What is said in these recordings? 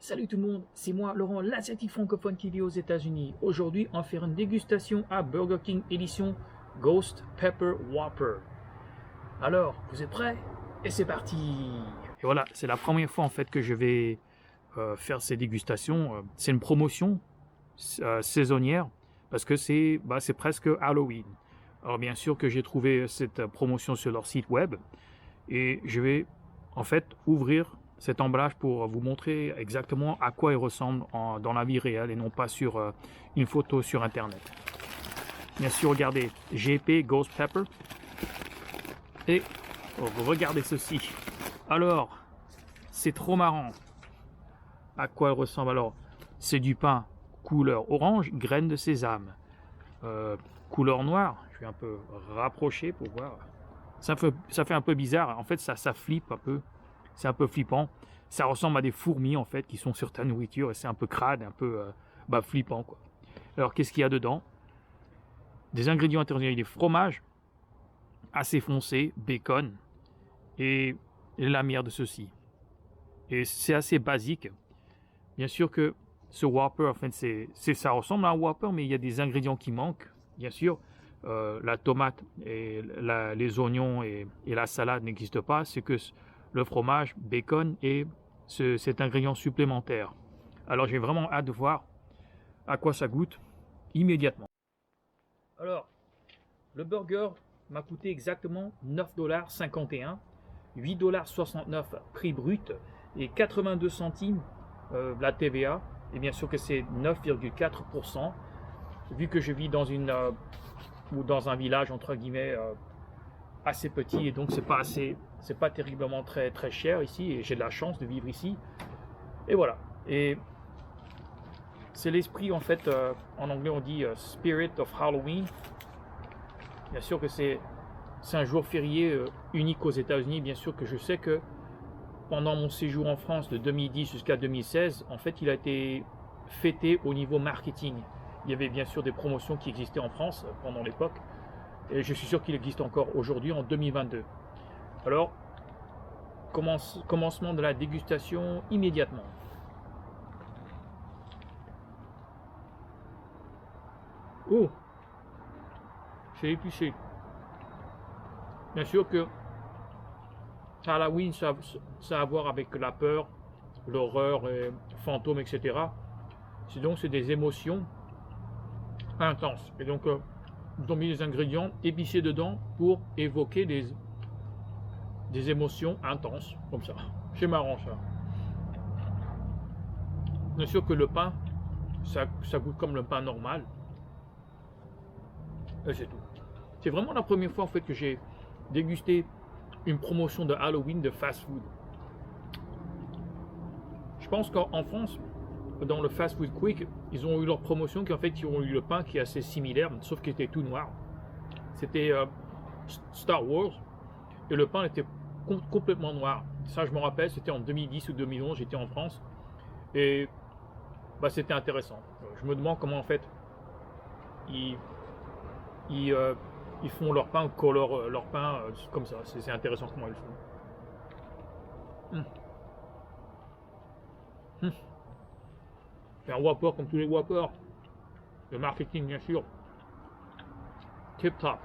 Salut tout le monde, c'est moi Laurent, l'asiatique francophone qui vit aux États-Unis. Aujourd'hui, on va faire une dégustation à Burger King édition Ghost Pepper Whopper. Alors, vous êtes prêts? Et c'est parti! Et voilà, c'est la première fois en fait que je vais faire ces dégustations. C'est une promotion saisonnière parce que c'est presque Halloween. Alors bien sûr que j'ai trouvé cette promotion sur leur site web et je vais en fait ouvrir cet emballage pour vous montrer exactement à quoi il ressemble dans la vie réelle et non pas sur une photo sur internet. Bien sûr, regardez, GP Ghost Pepper et regardez ceci. Alors, c'est trop marrant. À quoi il ressemble? Alors, c'est du pain couleur orange, graines de sésame. Couleur noire, je vais un peu rapprocher pour voir. Ça fait un peu bizarre, en fait ça flippe un peu. C'est un peu flippant. Ça ressemble à des fourmis en fait qui sont sur ta nourriture et c'est un peu crade, un peu flippant quoi. Alors qu'est-ce qu'il y a dedans? Des ingrédients intérieurs, des fromages assez foncés, bacon et la lamière de ceci. Et c'est assez basique. Bien sûr que ce Whopper, en fait, ça ressemble à un Whopper, mais il y a des ingrédients qui manquent. Bien sûr, la tomate et les oignons et la salade n'existent pas. C'est que le fromage, bacon et cet ingrédient supplémentaire. Alors j'ai vraiment hâte de voir à quoi ça goûte immédiatement. Alors, le burger m'a coûté exactement 9,51 $, 8,69 $ prix brut et 82 centimes la TVA. Et bien sûr que c'est 9,4%. Vu que je vis dans un village entre guillemets assez petit et donc c'est pas terriblement très cher ici et j'ai de la chance de vivre ici et voilà. Et c'est l'esprit en fait, en anglais on dit Spirit of Halloween. Bien sûr que c'est un jour férié unique aux États-Unis. Bien sûr que je sais que pendant mon séjour en France de 2010 jusqu'à 2016, en fait il a été fêté au niveau marketing. Il y avait bien sûr des promotions qui existaient en France pendant l'époque et je suis sûr qu'il existe encore aujourd'hui en 2022. Alors, commencement de la dégustation immédiatement. Oh, c'est épicé. Bien sûr que Halloween, ça a à voir avec la peur, l'horreur, fantômes, etc. C'est des émotions intenses. Et donc, ils ont mis des ingrédients épicés dedans pour évoquer des émotions intenses, comme ça. C'est marrant ça. Bien sûr que le pain, ça goûte comme le pain normal. Et c'est tout. C'est vraiment la première fois en fait que j'ai dégusté une promotion de Halloween de fast food. Je pense qu'en France, dans le fast food quick, ils ont eu leur promotion qui en fait ils ont eu le pain qui est assez similaire, sauf qu'il était tout noir. C'était Star Wars et le pain était complètement noir. Ça je me rappelle, c'était en 2010 ou 2011, j'étais en France et c'était intéressant. Je me demande comment en fait ils font leur pain, colorent leur pain comme ça. C'est intéressant comment ils le font. C'est un Whopper comme tous les Whoppers. Le marketing bien sûr. Tip top.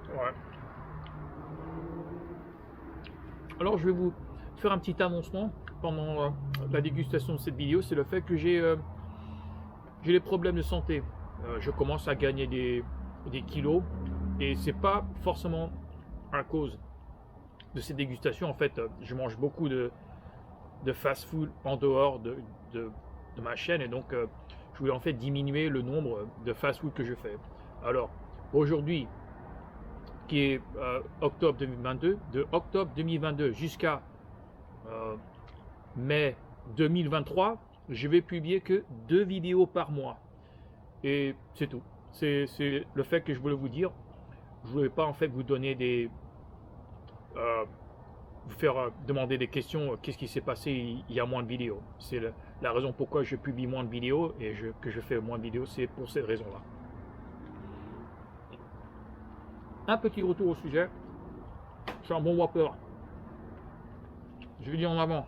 Ouais. Alors je vais vous faire un petit annoncement pendant la dégustation de cette vidéo. C'est le fait que j'ai des problèmes de santé. Je commence à gagner des kilos et c'est pas forcément à cause de ces dégustations. En fait, je mange beaucoup de fast food en dehors de ma chaîne et donc je voulais en fait diminuer le nombre de fast food que je fais. Alors aujourd'hui qui est octobre 2022, de octobre 2022 jusqu'à mai 2023, je vais publier que 2 vidéos par mois et c'est tout. C'est le fait que je voulais vous dire. Je voulais pas en fait vous donner vous faire demander des questions, qu'est-ce qui s'est passé il y a moins de vidéos. C'est la raison pourquoi je publie moins de vidéos et que je fais moins de vidéos, c'est pour cette raison-là. Un petit retour au sujet. C'est un bon Whopper. Je vais dire en avant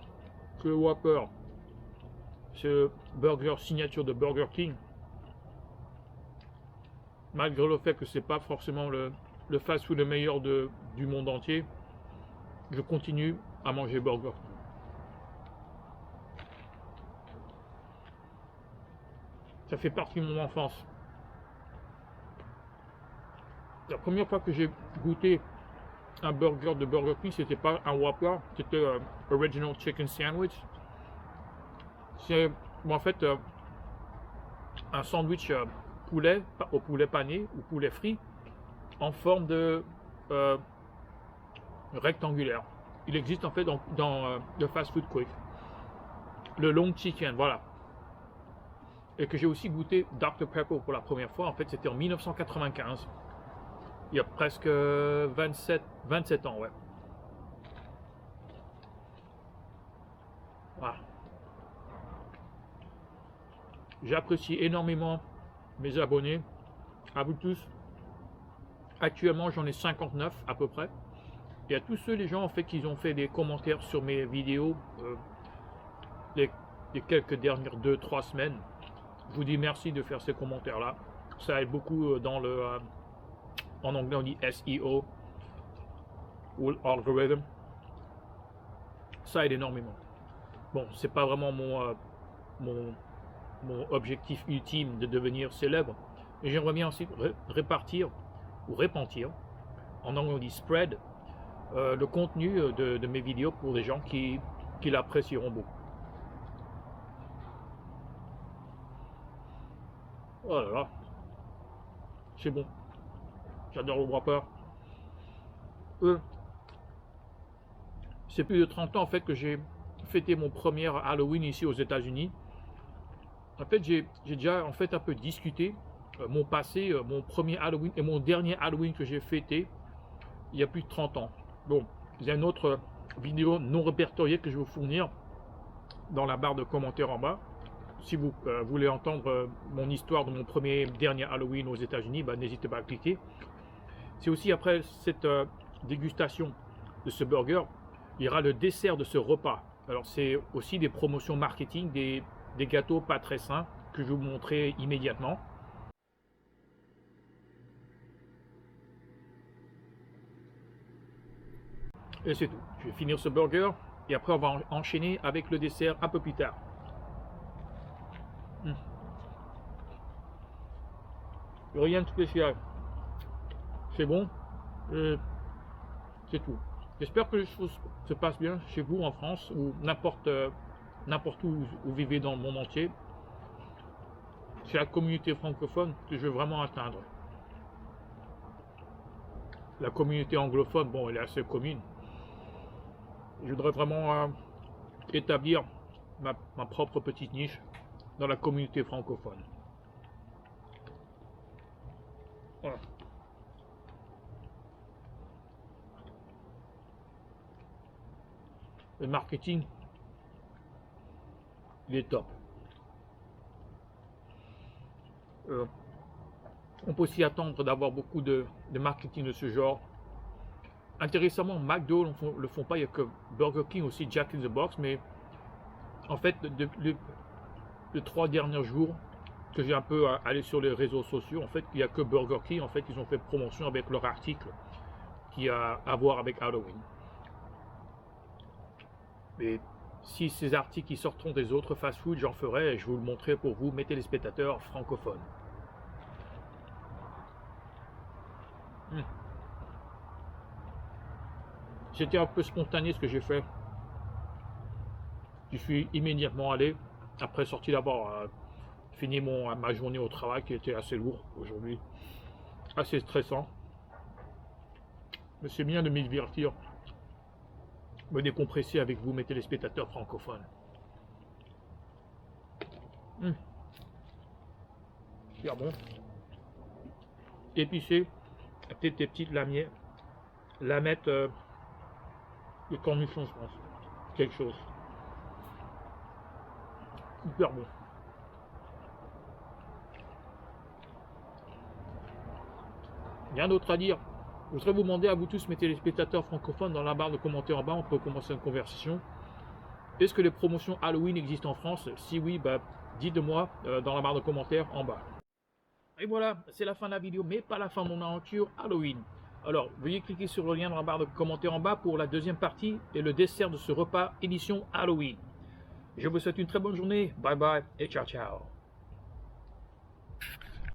que le Whopper, c'est le burger signature de Burger King. Malgré le fait que c'est pas forcément le fast-food le meilleur du monde entier, je continue à manger Burger King. Ça fait partie de mon enfance. La première fois que j'ai goûté un burger de Burger King, c'était pas un Whopper, c'était Original Chicken Sandwich. C'est en fait un sandwich poulet, au poulet pané ou poulet frit en forme de rectangulaire. Il existe en fait dans le fast food quick. Le long chicken, voilà. Et que j'ai aussi goûté Dr Pepper pour la première fois, en fait c'était en 1995. Il y a presque 27 ans, ouais. Voilà. J'apprécie énormément mes abonnés, à vous tous. Actuellement, j'en ai 59 à peu près. Et à tous ceux, les gens en fait, qui ont fait des commentaires sur mes vidéos les quelques dernières 2-3 semaines, je vous dis merci de faire ces commentaires-là. Ça aide beaucoup dans le... en anglais, on dit SEO ou algorithm. Ça aide énormément. Bon, c'est pas vraiment mon objectif ultime de devenir célèbre. Et j'aimerais bien aussi répartir ou répentir, en anglais on dit spread, le contenu de mes vidéos pour des gens qui l'apprécieront beaucoup. Oh là là, c'est bon. J'adore le Whopper. C'est plus de 30 ans en fait que j'ai fêté mon premier Halloween ici aux États-Unis. En fait, j'ai déjà en fait un peu discuté mon passé, mon premier Halloween et mon dernier Halloween que j'ai fêté il y a plus de 30 ans. Bon, il y a une autre vidéo non répertoriée que je vais vous fournir dans la barre de commentaires en bas. Si vous voulez entendre mon histoire de mon premier dernier Halloween aux États-Unis, bah, n'hésitez pas à cliquer. C'est aussi après cette dégustation de ce burger, il y aura le dessert de ce repas. Alors c'est aussi des promotions marketing, des gâteaux pas très sains que je vais vous montrer immédiatement. Et c'est tout. Je vais finir ce burger et après on va enchaîner avec le dessert un peu plus tard. Rien de spécial. C'est bon. C'est tout. J'espère que les choses se passent bien chez vous en France ou n'importe où vous vivez dans le monde entier. C'est la communauté francophone que je veux vraiment atteindre. La communauté anglophone, bon, elle est assez commune. Je voudrais vraiment établir ma propre petite niche dans la communauté francophone. Voilà. Le marketing, il est top. On peut aussi attendre d'avoir beaucoup de marketing de ce genre. Intéressamment, McDo ne le font pas, il n'y a que Burger King aussi, Jack in the Box, mais en fait, les 3 derniers jours que j'ai un peu allé sur les réseaux sociaux, en fait, il n'y a que Burger King, en fait, ils ont fait promotion avec leur article qui a à voir avec Halloween. Mais si ces articles qui sortiront des autres fast-food, j'en ferai et je vous le montrerai pour vous, mes téléspectateurs francophones. C'était un peu spontané ce que j'ai fait. Je suis immédiatement allé, après sorti d'avoir fini ma journée au travail qui était assez lourd aujourd'hui, assez stressant. Mais c'est bien de me divertir, me décompresser avec vous, mes téléspectateurs francophones. Super bon. Épicé, peut-être des petites lamettes de cornichons, je pense. Quelque chose. Super bon. Rien d'autre à dire. Je voudrais vous demander à vous tous, mes téléspectateurs francophones, dans la barre de commentaires en bas, on peut commencer une conversation. Est-ce que les promotions Halloween existent en France? Si oui, dites-moi dans la barre de commentaires en bas. Et voilà, c'est la fin de la vidéo, mais pas la fin de mon aventure Halloween. Alors, veuillez cliquer sur le lien dans la barre de commentaires en bas pour la deuxième partie et le dessert de ce repas édition Halloween. Je vous souhaite une très bonne journée, bye bye et ciao ciao.